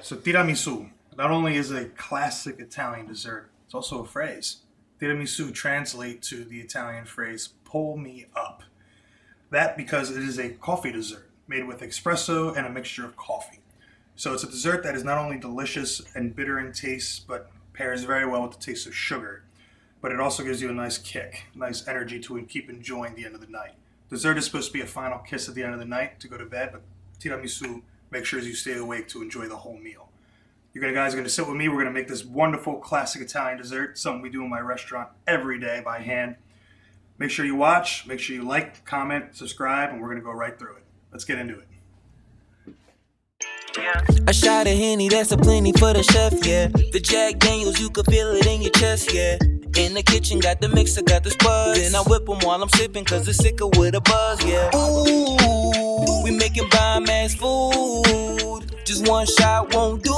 So tiramisu not only is a classic Italian dessert, it's also a phrase. Tiramisu translates to the Italian phrase, pull me up. That because it is a coffee dessert made with espresso and a mixture of coffee. So it's a dessert that is not only delicious and bitter in taste, but pairs very well with the taste of sugar. But it also gives you a nice kick, nice energy to keep enjoying the end of the night. Dessert is supposed to be a final kiss at the end of the night to go to bed, but tiramisu makes sure you stay awake to enjoy the whole meal. You guys are going to sit with me. We're going to make this wonderful classic Italian dessert, something we do in my restaurant every day by hand. Make sure you watch, make sure you like, comment, subscribe, and we're going to go right through it. Let's get into it. A shot of Henny, that's a plenty for the chef, yeah. The Jack Daniels, you can feel it in your chest, yeah. In the kitchen, got the mixer, got the spuds. Then I whip them while I'm sipping, cause it's sicker with a buzz, yeah. Ooh, we making bomb-ass food. Just one shot won't do.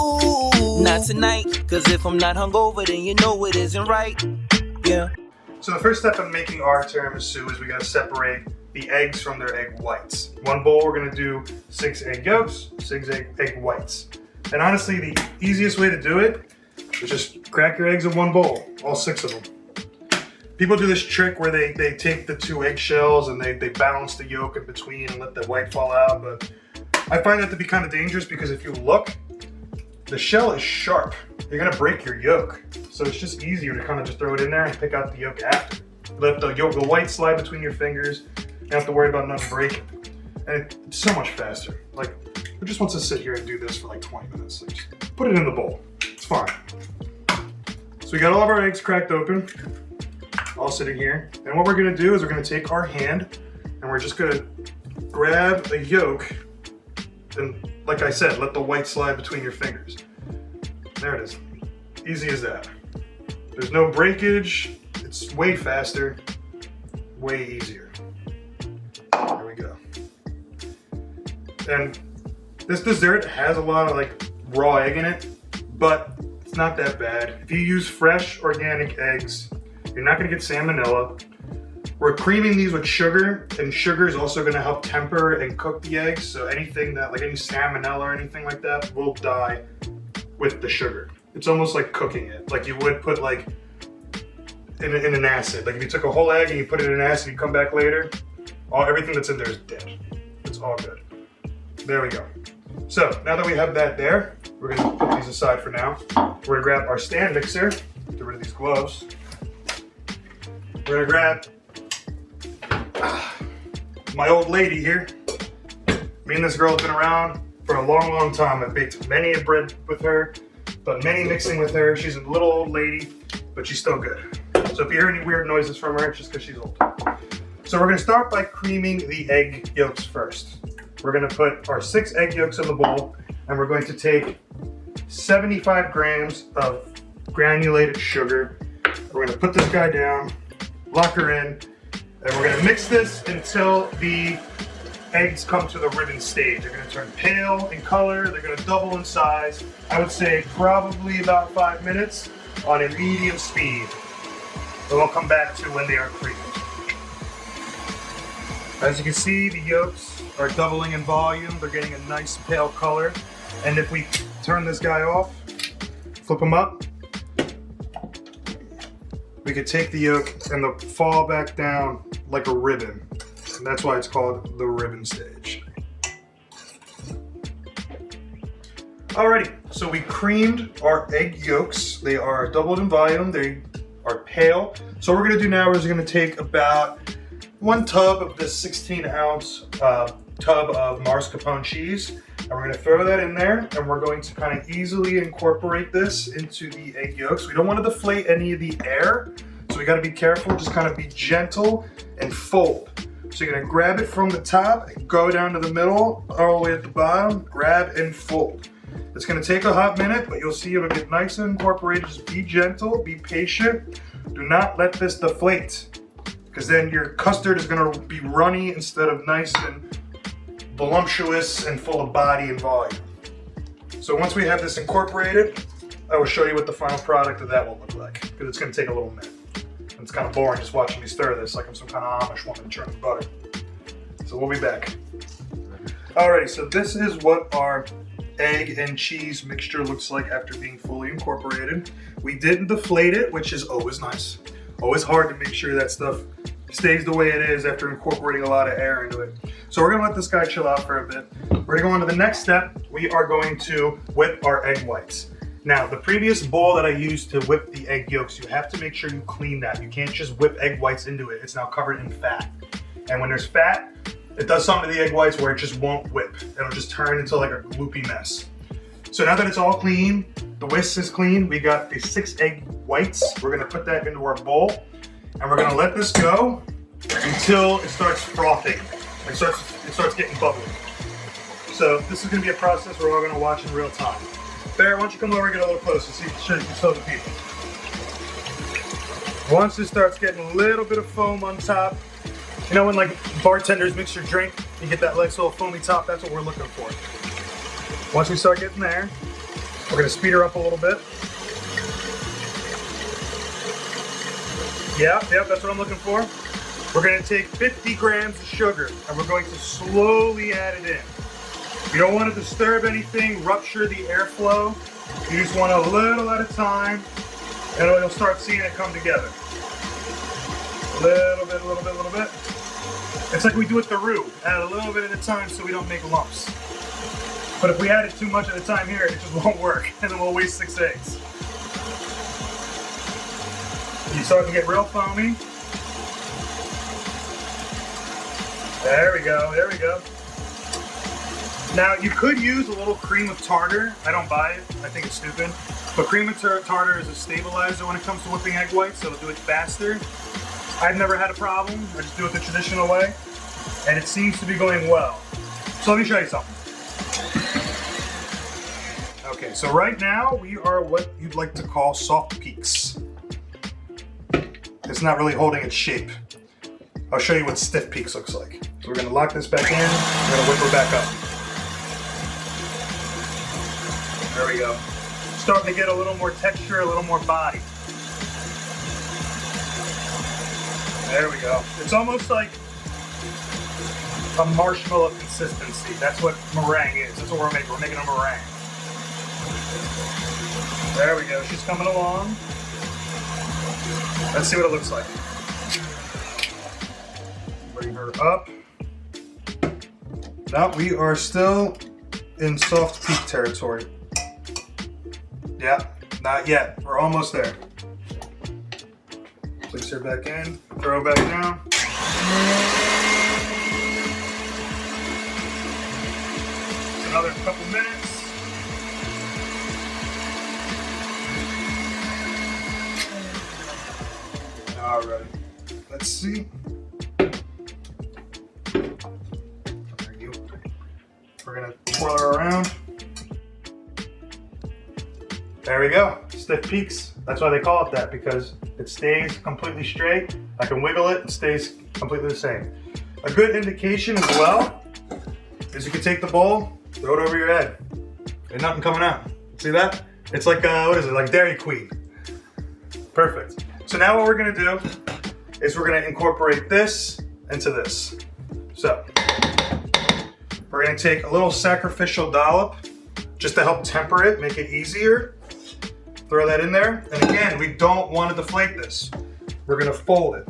Not tonight, cause if I'm not hungover, then you know it isn't right, yeah. So the first step in making our tiramisu is we got to separate the eggs from their egg whites. One bowl, we're going to do 6 egg yolks, 6 egg whites. And honestly, the easiest way to do it is just crack your eggs in one bowl, all 6 of them. People do this trick where they take the 2 eggshells and they balance the yolk in between and let the white fall out. But I find that to be kind of dangerous because if you look, the shell is sharp. You're going to break your yolk. So it's just easier to kind of just throw it in there and pick out the yolk after. Let the white slide between your fingers. You don't have to worry about nothing breaking. And it's so much faster. Like, who just wants to sit here and do this for like 20 minutes? Like, just put it in the bowl. It's fine. So we got all of our eggs cracked open, all sitting here. And what we're gonna do is we're gonna take our hand and we're just gonna grab a yolk and, like I said, let the white slide between your fingers. There it is. Easy as that. There's no breakage. It's way faster, way easier. There we go. And this dessert has a lot of like raw egg in it, but it's not that bad. If you use fresh organic eggs, you're not gonna get salmonella. We're creaming these with sugar, and sugar is also gonna help temper and cook the eggs, so anything that, like any salmonella or anything like that, will die with the sugar. It's almost like cooking it, like you would put like in an acid. Like if you took a whole egg and you put it in an acid, you come back later, everything that's in there is dead. It's all good. There we go. So now that we have that there, we're gonna put these aside for now. We're gonna grab our stand mixer, get rid of these gloves. We're gonna grab my old lady here. Me and this girl have been around for a long, long time. I've baked many a bread with her, done many mixing with her. She's a little old lady, but she's still good. So if you hear any weird noises from her, it's just because she's old. So we're gonna start by creaming the egg yolks first. We're gonna put our 6 egg yolks in the bowl, and we're going to take 75 grams of granulated sugar. We're gonna put this guy down, lock her in, and we're gonna mix this until the eggs come to the ribbon stage. They're gonna turn pale in color, they're gonna double in size. I would say probably about 5 minutes on a medium speed. And we'll come back to when they are creamed. As you can see, the yolks are doubling in volume. They're getting a nice pale color. And if we turn this guy off, flip him up, we could take the yolk and they'll fall back down like a ribbon. And that's why it's called the ribbon stage. Alrighty, so we creamed our egg yolks. They are doubled in volume. They are pale. So what we're gonna do now is we're gonna take about 1 tub of this 16-ounce tub of mascarpone cheese, and we're gonna throw that in there, and we're going to kind of easily incorporate this into the egg yolks. We don't want to deflate any of the air, so we gotta be careful, just kind of be gentle and fold. So you're gonna grab it from the top and go down to the middle, all the way at the bottom, grab and fold. It's gonna take a hot minute, but you'll see it'll get nice and incorporated. Just be gentle, be patient. Do not let this deflate, because then your custard is gonna be runny instead of nice and voluptuous and full of body and volume. So once we have this incorporated, I will show you what the final product of that will look like, because it's gonna take a little minute. And it's kind of boring just watching me stir this like I'm some kind of Amish woman churning butter. So we'll be back. Alrighty, so this is what our egg and cheese mixture looks like after being fully incorporated. We didn't deflate it, which is always nice. Always hard to make sure that stuff stays the way it is after incorporating a lot of air into it. So we're gonna let this guy chill out for a bit. We're gonna go on to the next step. We are going to whip our egg whites. Now, the previous bowl that I used to whip the egg yolks, you have to make sure you clean that. You can't just whip egg whites into it. It's now covered in fat. And when there's fat, it does something to the egg whites where it just won't whip. It'll just turn into like a gloopy mess. So now that it's all clean, the whisk is clean, we got the 6 egg whites. We're gonna put that into our bowl, and we're gonna let this go until it starts frothing. It starts getting bubbly. So this is gonna be a process we're all gonna watch in real time. Barrett, why don't you come over and get a little closer so you can show the people. Once it starts getting a little bit of foam on top, you know when like bartenders mix your drink, you get that nice little foamy top, that's what we're looking for. Once we start getting there, we're gonna speed her up a little bit. Yep, that's what I'm looking for. We're gonna take 50 grams of sugar and we're going to slowly add it in. You don't want to disturb anything, rupture the airflow. You just want a little at a time, and you'll start seeing it come together. A little bit. It's like we do with the roux. Add a little bit at a time so we don't make lumps. But if we add it too much at a time here, it just won't work, and then we'll waste 6 eggs. You start to get real foamy. There we go. Now, you could use a little cream of tartar. I don't buy it. I think it's stupid. But cream of tartar is a stabilizer when it comes to whipping egg whites, so it'll do it faster. I've never had a problem. I just do it the traditional way, and it seems to be going well. So let me show you something. Okay, so right now we are what you'd like to call soft peaks. It's not really holding its shape. I'll show you what stiff peaks looks like. So we're gonna lock this back in, we're gonna whip her back up. There we go. Starting to get a little more texture, a little more body. There we go. It's almost like a marshmallow consistency. That's what meringue is. That's what we're making. We're making a meringue. There we go. She's coming along. Let's see what it looks like. Bring her up. Now we are still in soft peak territory. Yeah, not yet. We're almost there. Place her back in, throw her back down. Another couple minutes. All right, let's see. There you go. We're gonna twirl her around. There we go, stiff peaks. That's why they call it that, because it stays completely straight. I can wiggle it, it stays completely the same. A good indication as well is you can take the bowl, throw it over your head. Ain't nothing coming out. See that? It's like, what is it, like Dairy Queen. Perfect. So now what we're gonna do is we're gonna incorporate this into this. So, we're gonna take a little sacrificial dollop just to help temper it, make it easier. Throw that in there, and again, we don't want to deflate this. We're gonna fold it.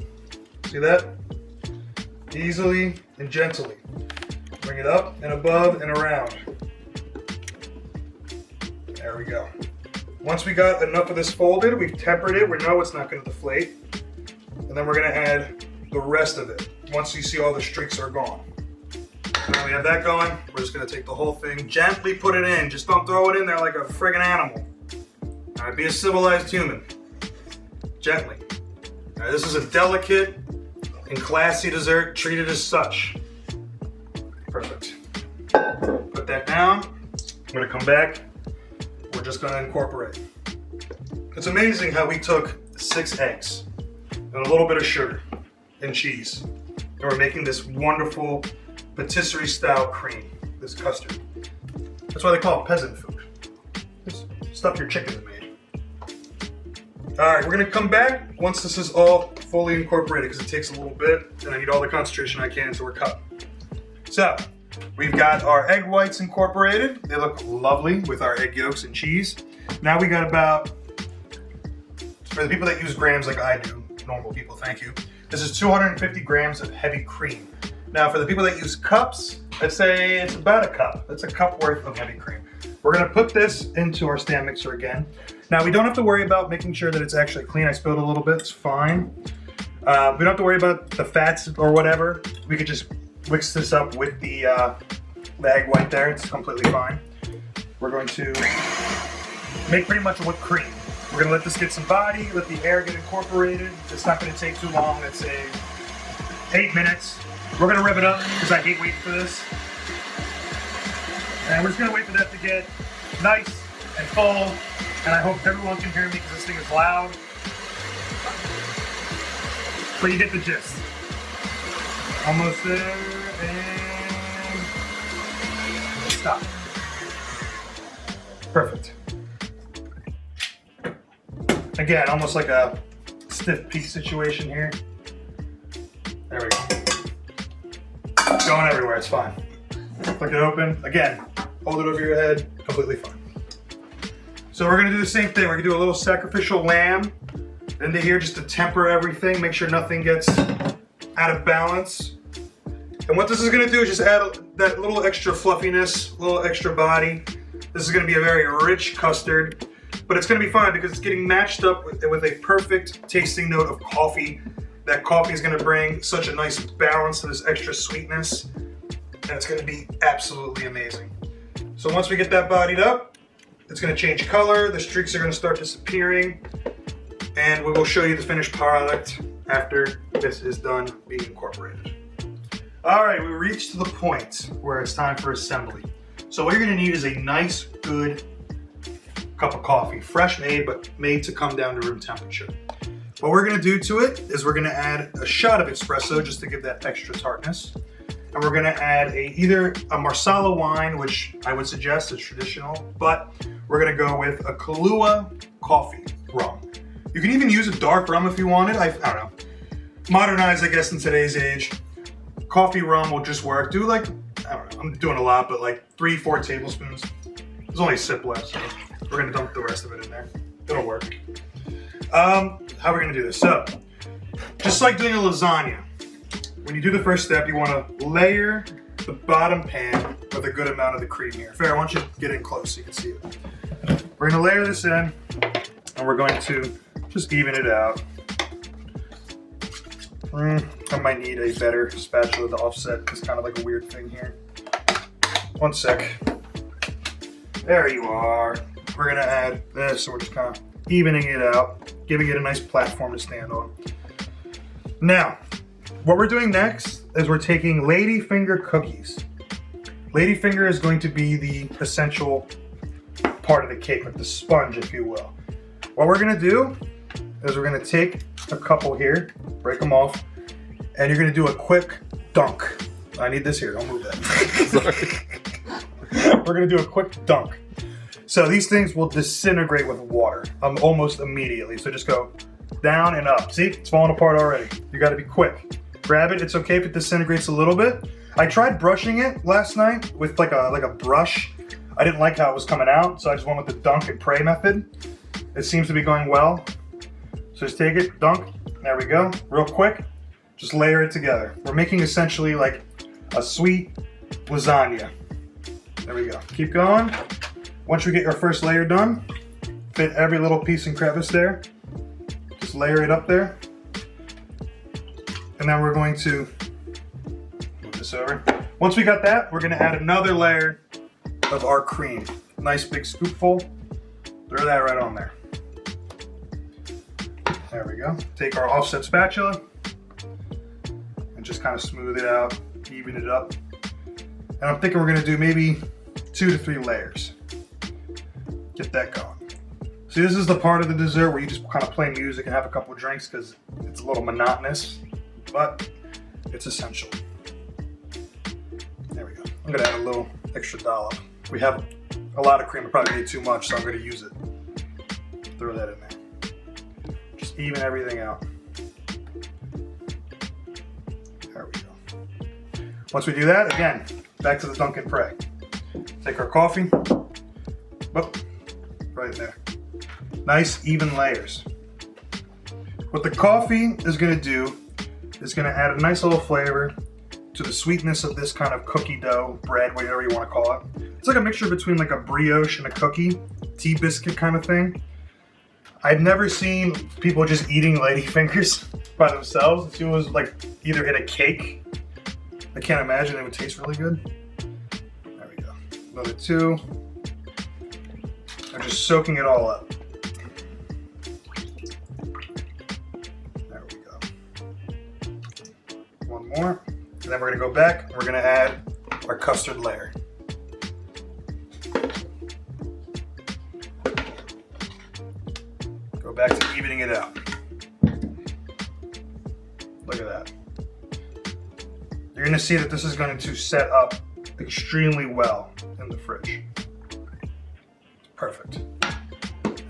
See that? Easily and gently. Bring it up and above and around. There we go. Once we got enough of this folded, we've tempered it, we know it's not gonna deflate. And then we're gonna add the rest of it, once you see all the streaks are gone. So now we have that going, we're just gonna take the whole thing, gently put it in, just don't throw it in there like a friggin' animal. All right, be a civilized human. Gently. All right, this is a delicate and classy dessert, treat it as such. Perfect. Put that down. I'm gonna come back. We're just gonna incorporate. It's amazing how we took 6 eggs and a little bit of sugar and cheese, and we're making this wonderful patisserie style cream, this custard. That's why they call it peasant food. It's stuff your chickens made. All right, we're gonna come back once this is all fully incorporated, because it takes a little bit and I need all the concentration I can, so we're cutting. So, We've got our egg whites incorporated. They look lovely with our egg yolks and cheese. Now we got about, for the people that use grams like I do, normal people, thank you. This is 250 grams of heavy cream. Now for the people that use cups, let's say it's about a cup. That's a cup worth of heavy cream. We're gonna put this into our stand mixer again. Now we don't have to worry about making sure that it's actually clean. I spilled a little bit, it's fine. We don't have to worry about the fats or whatever. We could just mix this up with the egg white there. It's completely fine. We're going to make pretty much a whipped cream. We're gonna let this get some body, let the air get incorporated. It's not gonna take too long, let's say 8 minutes. We're gonna rev it up because I hate waiting for this. And we're just gonna wait for that to get nice and full. And I hope everyone can hear me because this thing is loud. But you get the gist. Almost there, and stop. Perfect. Again, almost like a stiff peak situation here. There we go. Going everywhere, it's fine. Flick it open. Again, hold it over your head, completely fine. So we're gonna do the same thing. We're gonna do a little sacrificial lamb into here just to temper everything, make sure nothing gets out of balance. And what this is gonna do is just add that little extra fluffiness, little extra body. This is gonna be a very rich custard, but it's gonna be fine because it's getting matched up with a perfect tasting note of coffee. That coffee is gonna bring such a nice balance to this extra sweetness, and it's gonna be absolutely amazing. So once we get that bodied up, it's gonna change color, the streaks are gonna start disappearing, and we will show you the finished product after this is done being incorporated. All right, we reached the point where it's time for assembly. So what you're gonna need is a nice, good cup of coffee, fresh made, but made to come down to room temperature. What we're gonna do to it is we're gonna add a shot of espresso just to give that extra tartness. And we're gonna add either a Marsala wine, which I would suggest is traditional, but we're gonna go with a Kahlua coffee rum. You can even use a dark rum if you wanted. I don't know. Modernized, I guess, in today's age. Coffee rum will just work. Do like, I don't know, I'm doing a lot, but like 3-4 tablespoons. There's only a sip left, so we're gonna dump the rest of it in there. It'll work. How are we gonna do this? So, just like doing a lasagna, when you do the first step, you wanna layer the bottom pan with a good amount of the cream here. Fair, I want you to get in close so you can see it. We're gonna layer this in, and we're going to just even it out. I might need a better spatula to offset this kind of like a weird thing here. One sec. There you are. We're gonna add this, so we're just kind of evening it out, giving it a nice platform to stand on. Now, what we're doing next is we're taking ladyfinger cookies. Ladyfinger is going to be the essential part of the cake, like the sponge, if you will. What we're gonna do is we're gonna take a couple here, break them off, and you're gonna do a quick dunk. I need this here, don't move that. Sorry. We're gonna do a quick dunk. So these things will disintegrate with water almost immediately. So just go down and up. See, it's falling apart already. You gotta be quick. Grab it, it's okay if it disintegrates a little bit. I tried brushing it last night with like a brush. I didn't like how it was coming out, so I just went with the dunk and pray method. It seems to be going well. So just take it, dunk, there we go, real quick. Just layer it together. We're making essentially like a sweet lasagna. There we go, keep going. Once we get your first layer done, fit every little piece and crevice there. Just layer it up there. And now we're going to move this over. Once we got that, we're gonna add another layer of our cream. Nice big scoopful. Throw that right on there. There we go. Take our offset spatula and just kind of smooth it out, even it up. And I'm thinking we're gonna do maybe 2 to 3 layers. Get that going. See, this is the part of the dessert where you just kind of play music and have a couple of drinks because it's a little monotonous, but it's essential. There we go. I'm gonna add a little extra dollop. We have a lot of cream, I probably need too much, so I'm gonna use it. Throw that in there. Just even everything out. There we go. Once we do that, again, back to the dunk and pray. Take our coffee, boop, right there. Nice even layers. What the coffee is gonna do is gonna add a nice little flavor to the sweetness of this kind of cookie dough, bread, whatever you wanna call it. It's like a mixture between like a brioche and a cookie, tea biscuit kind of thing. I've never seen people just eating ladyfingers by themselves. If it was like either in a cake, I can't imagine it would taste really good. There we go. Another 2. I'm just soaking it all up. There we go. 1 more. And then we're gonna go back and we're gonna add our custard layer. Go back to evening it out. Look at that. You're gonna see that this is going to set up extremely well in the fridge. Perfect.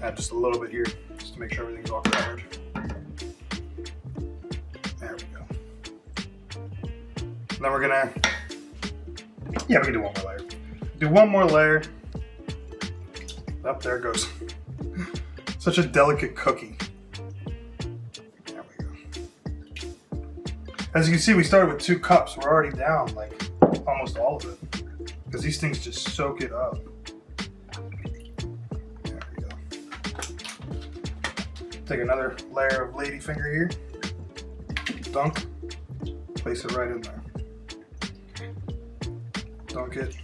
Add just a little bit here, just to make sure everything's all covered. There we go. And then we're gonna, we can do 1 more layer. Do 1 more layer. Up there it goes. Such a delicate cookie. There we go. As you can see, we started with 2 cups. We're already down like almost all of it because these things just soak it up. There we go. Take another layer of ladyfinger here. Dunk. Place it right in there. Dunk it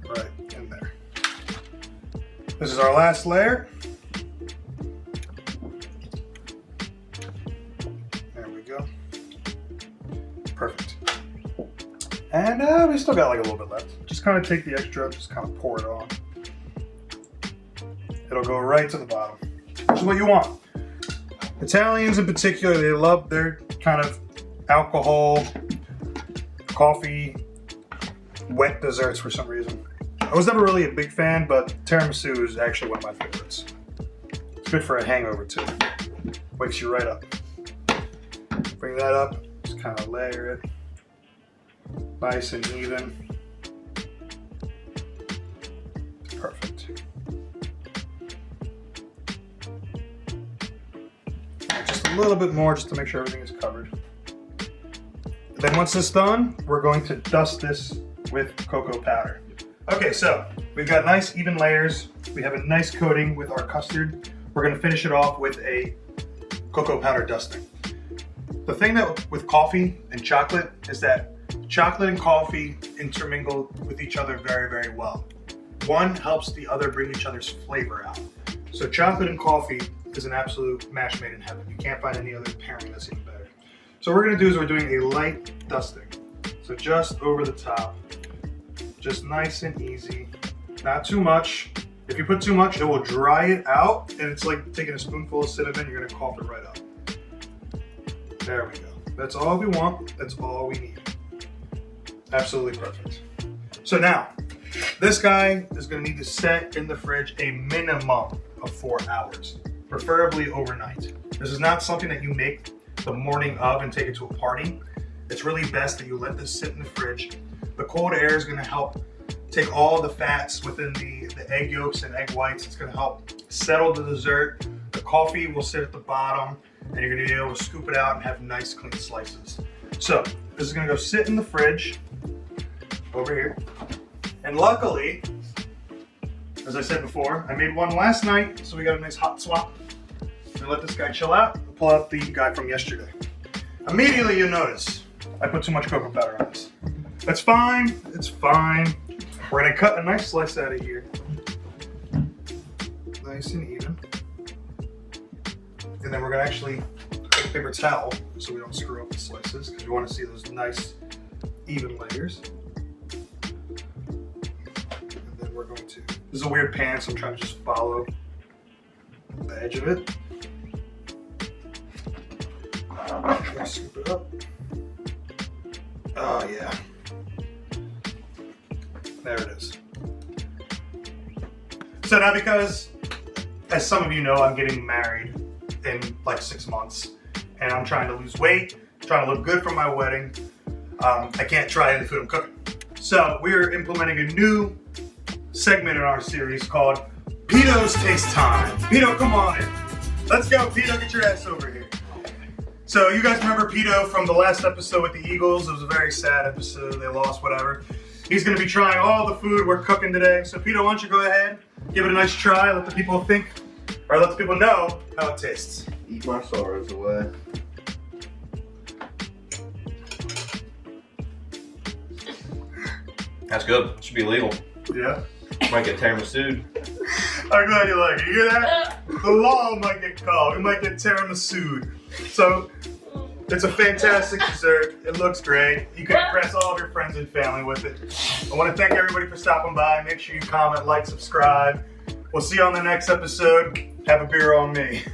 right in there. This is our last layer. There we go. Perfect. And we still got like a little bit left. Just kind of take the extra, just kind of pour it on. It'll go right to the bottom, which is what you want. Italians in particular, they love their kind of alcohol, coffee, wet desserts for some reason. I was never really a big fan, but tiramisu is actually one of my favorites. It's good for a hangover too. Wakes you right up. Bring that up, just kind of layer it. Nice and even. Perfect. Just a little bit more just to make sure everything is covered. And then once it's done, we're going to dust this with cocoa powder. Okay, so we've got nice even layers. We have a nice coating with our custard. We're gonna finish it off with a cocoa powder dusting. The thing that with coffee and chocolate is that chocolate and coffee intermingle with each other very, very well. One helps the other bring each other's flavor out. So chocolate and coffee is an absolute match made in heaven. You can't find any other pairing that's even better. So what we're gonna do is we're doing a light dusting. So just over the top. Just nice and easy, not too much. If you put too much, it will dry it out, and it's like taking a spoonful of cinnamon, you're gonna cough it right up. There we go. That's all we want, that's all we need. Absolutely perfect. So now, this guy is gonna need to set in the fridge a minimum of 4 hours, preferably overnight. This is not something that you make the morning of and take it to a party. It's really best that you let this sit in the fridge. The cold air is going to help take all the fats within the egg yolks and egg whites. It's going to help settle the dessert. The coffee will sit at the bottom, and you're going to be able to scoop it out and have nice clean slices. So this is going to go sit in the fridge over here. And luckily, as I said before, I made one last night, so we got a nice hot swap. I'm going to let this guy chill out and pull out the guy from yesterday. Immediately you'll notice I put too much cocoa powder on this. That's fine, it's fine. We're gonna cut a nice slice out of here. Nice and even. And then we're gonna actually take a paper towel so we don't screw up the slices because we wanna see those nice even layers. And then we're going to, this is a weird pan, so I'm trying to just follow the edge of it. Scoop it up. Oh yeah. There it is. So now because, as some of you know, I'm getting married in like 6 months and I'm trying to lose weight, trying to look good for my wedding, I can't try any food I'm cooking. So we're implementing a new segment in our series called Pito's Taste Time. Pito, come on in. Let's go, Pito, get your ass over here. So you guys remember Pito from the last episode with the Eagles? It was a very sad episode. They lost, whatever. He's gonna be trying all the food we're cooking today. So Pito, why don't you go ahead, give it a nice try, let the people think, or let the people know how it tastes. Eat my sorrows away. That's good. Should be legal. Yeah? Might get tiramisu. I'm glad you like it. You hear that? The law might get called. We might get tiramisu. So, it's a fantastic dessert. It looks great. You can impress all of your friends and family with it. I want to thank everybody for stopping by. Make sure you comment, like, subscribe. We'll see you on the next episode. Have a beer on me.